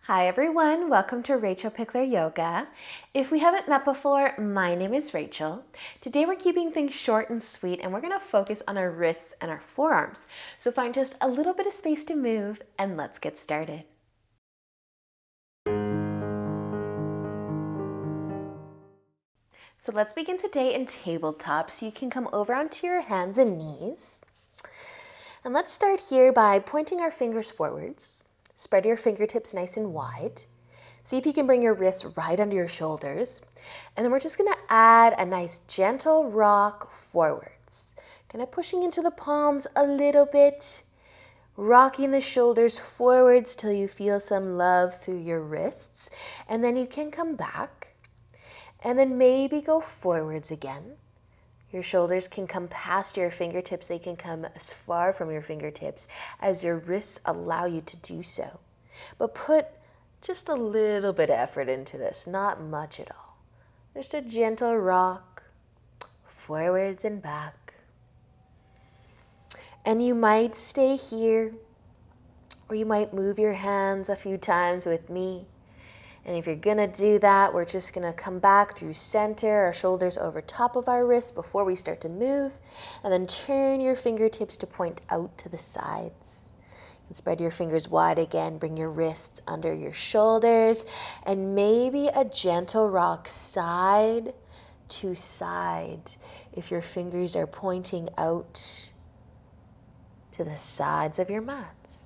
Hi everyone, welcome to rachelpichleryoga. If we haven't met before, my name is Rachel. Today we're keeping things short and sweet and we're going to focus on our wrists and our forearms. So find just a little bit of space to move and let's get started. So let's begin today in tabletop so you can come over onto your hands and knees. And let's start here by pointing our fingers forwards. Spread your fingertips nice and wide. See if you can bring your wrists right under your shoulders. And then we're just gonna add a nice gentle rock forwards. Kind of pushing into the palms a little bit, rocking the shoulders forwards till you feel some love through your wrists. And then you can come back and then maybe go forwards again. Your shoulders can come past your fingertips. They can come as far from your fingertips as your wrists allow you to do so. But put just a little bit of effort into this, not much at all. Just a gentle rock, forwards and back. And you might stay here, or you might move your hands a few times with me. And if you're gonna do that, we're just gonna come back through center, our shoulders over top of our wrists before we start to move, and then turn your fingertips to point out to the sides. And spread your fingers wide again, bring your wrists under your shoulders, and maybe a gentle rock side to side if your fingers are pointing out to the sides of your mats.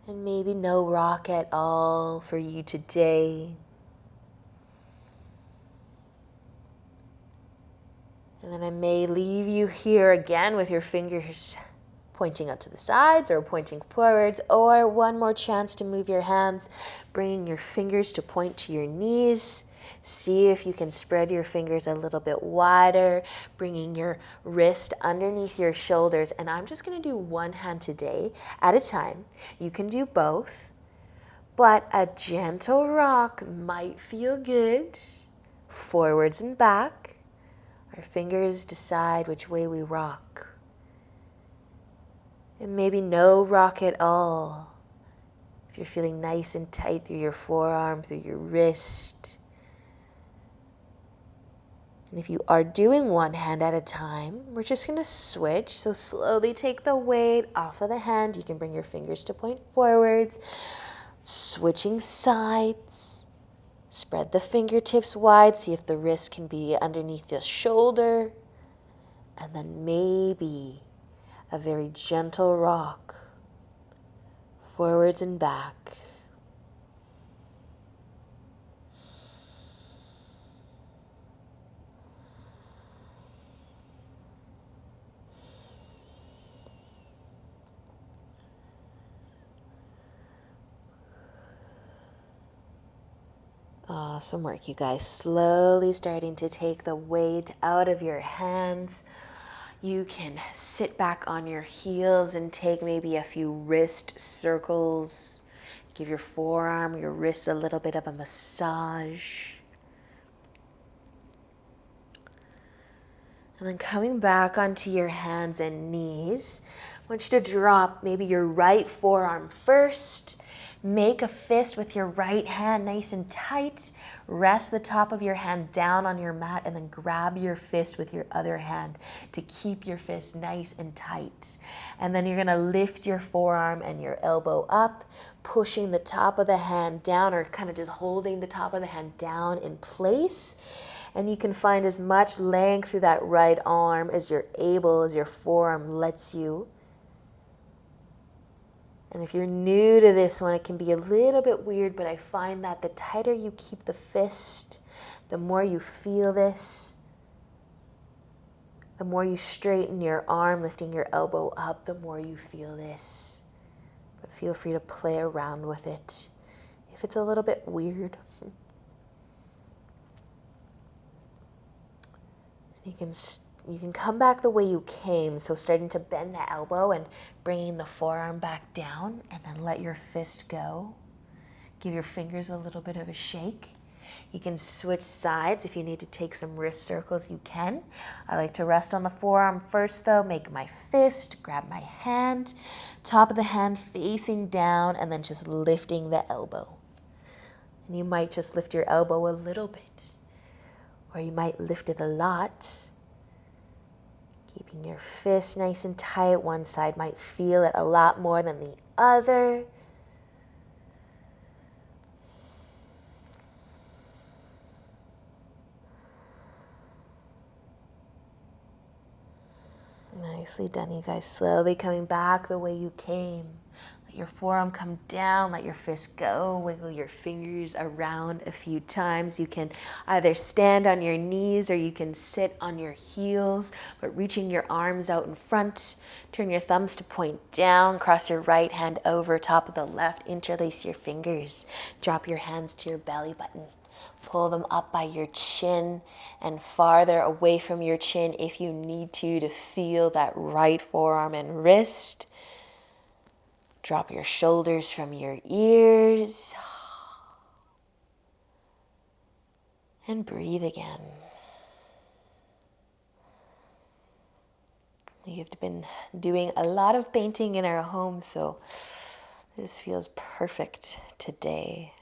And maybe no rock at all for you today. And then I may leave you here again with your fingers pointing out to the sides or pointing forwards, or one more chance to move your hands, bringing your fingers to point to your knees. See if you can spread your fingers a little bit wider, bringing your wrist underneath your shoulders. And I'm just going to do one hand today at a time. You can do both, but a gentle rock might feel good. Forwards and back. Our fingers decide which way we rock. And maybe no rock at all. If you're feeling nice and tight through your forearm, through your wrist. And if you are doing one hand at a time, we're just gonna switch. So slowly take the weight off of the hand. You can bring your fingers to point forwards. Switching sides. Spread the fingertips wide. See if the wrist can be underneath the shoulder. And then maybe a very gentle rock. Forwards and back. Awesome work, you guys. Slowly starting to take the weight out of your hands. You can sit back on your heels and take maybe a few wrist circles. Give your forearm, your wrists a little bit of a massage. And then coming back onto your hands and knees, I want you to drop maybe your right forearm first. Make a fist with your right hand nice and tight. Rest the top of your hand down on your mat and then grab your fist with your other hand to keep your fist nice and tight. And then you're gonna lift your forearm and your elbow up, pushing the top of the hand down or kind of just holding the top of the hand down in place. And you can find as much length through that right arm as you're able, as your forearm lets you. And if you're new to this one, it can be a little bit weird, but I find that the tighter you keep the fist, the more you feel this. The more you straighten your arm, lifting your elbow up, the more you feel this. But feel free to play around with it if it's a little bit weird. You can come back the way you came, so starting to bend the elbow and bringing the forearm back down, and then let your fist go. Give your fingers a little bit of a shake. You can switch sides. If you need to take some wrist circles, you can. I like to rest on the forearm first though, make my fist, grab my hand, top of the hand facing down, and then just lifting the elbow. And you might just lift your elbow a little bit, or you might lift it a lot. Keeping your fist nice and tight. One side might feel it a lot more than the other. Nicely done, you guys. Slowly coming back the way you came. Let your forearm come down, let your fist go, wiggle your fingers around a few times. You can either stand on your knees or you can sit on your heels, but reaching your arms out in front. Turn your thumbs to point down, cross your right hand over top of the left, interlace your fingers. Drop your hands to your belly button. Pull them up by your chin and farther away from your chin if you need to feel that right forearm and wrist. Drop your shoulders from your ears. And breathe again. We've been doing a lot of painting in our home, so this feels perfect today.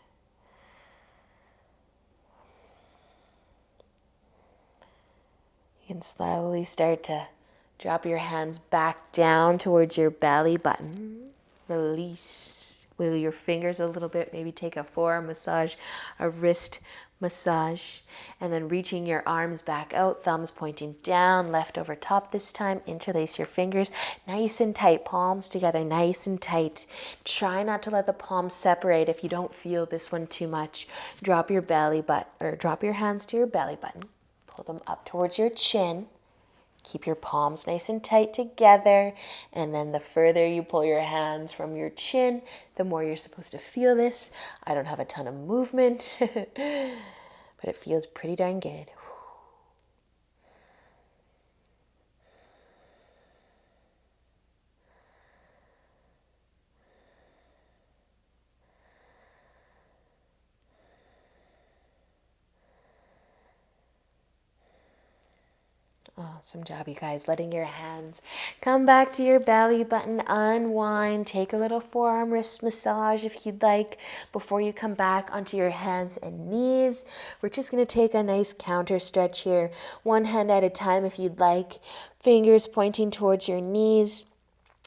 You can slowly start to drop your hands back down towards your belly button. Release. Wiggle your fingers a little bit. Maybe take a forearm massage, a wrist massage. And then reaching your arms back out, thumbs pointing down, left over top this time. Interlace your fingers nice and tight, palms together, nice and tight. Try not to let the palms separate if you don't feel this one too much. Drop your belly button, or drop your hands to your belly button. Pull them up towards your chin. Keep your palms nice and tight together. And then the further you pull your hands from your chin, the more you're supposed to feel this. I don't have a ton of movement, but it feels pretty darn good. Awesome job, you guys. Letting your hands come back to your belly button, unwind, take a little forearm wrist massage if you'd like before you come back onto your hands and knees. We're just going to take a nice counter stretch here, one hand at a time if you'd like, fingers pointing towards your knees.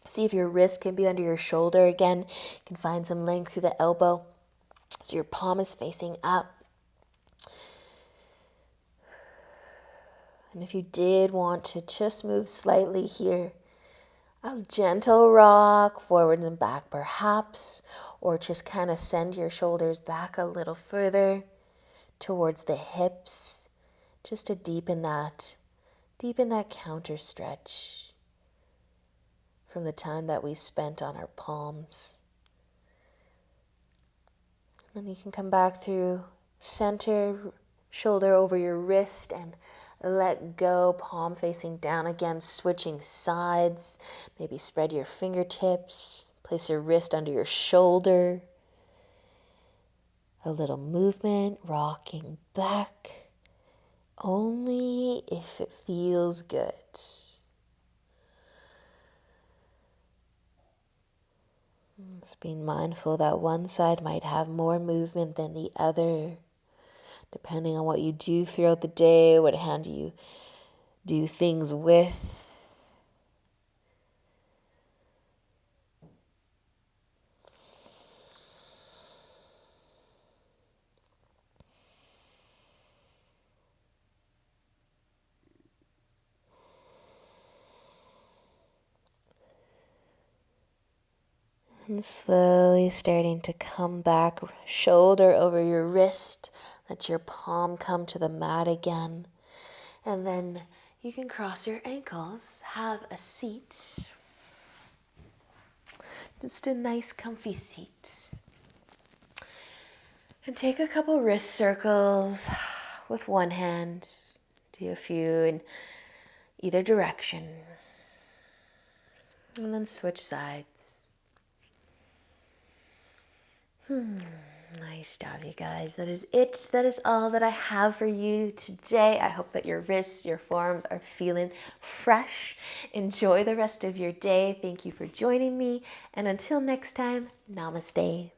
See if your wrist can be under your shoulder again. You can find some length through the elbow so your palm is facing up. And if you did want to just move slightly here, a gentle rock forwards and back perhaps, or just kind of send your shoulders back a little further towards the hips, just to deepen that counter stretch from the time that we spent on our palms. And then you can come back through center, shoulder over your wrist, and let go, palm facing down again, switching sides. Maybe spread your fingertips, place your wrist under your shoulder. A little movement, rocking back, only if it feels good. Just being mindful that one side might have more movement than the other, depending on what you do throughout the day, what hand you do things with. And slowly starting to come back, shoulder over your wrist. Let your palm come to the mat again. And then you can cross your ankles, have a seat. Just a nice comfy seat. And take a couple wrist circles with one hand. Do a few in either direction. And then switch sides. Nice job, you guys. That is it. That is all that I have for you today. I hope that your wrists, your forearms are feeling fresh. Enjoy the rest of your day. Thank you for joining me. And until next time, namaste.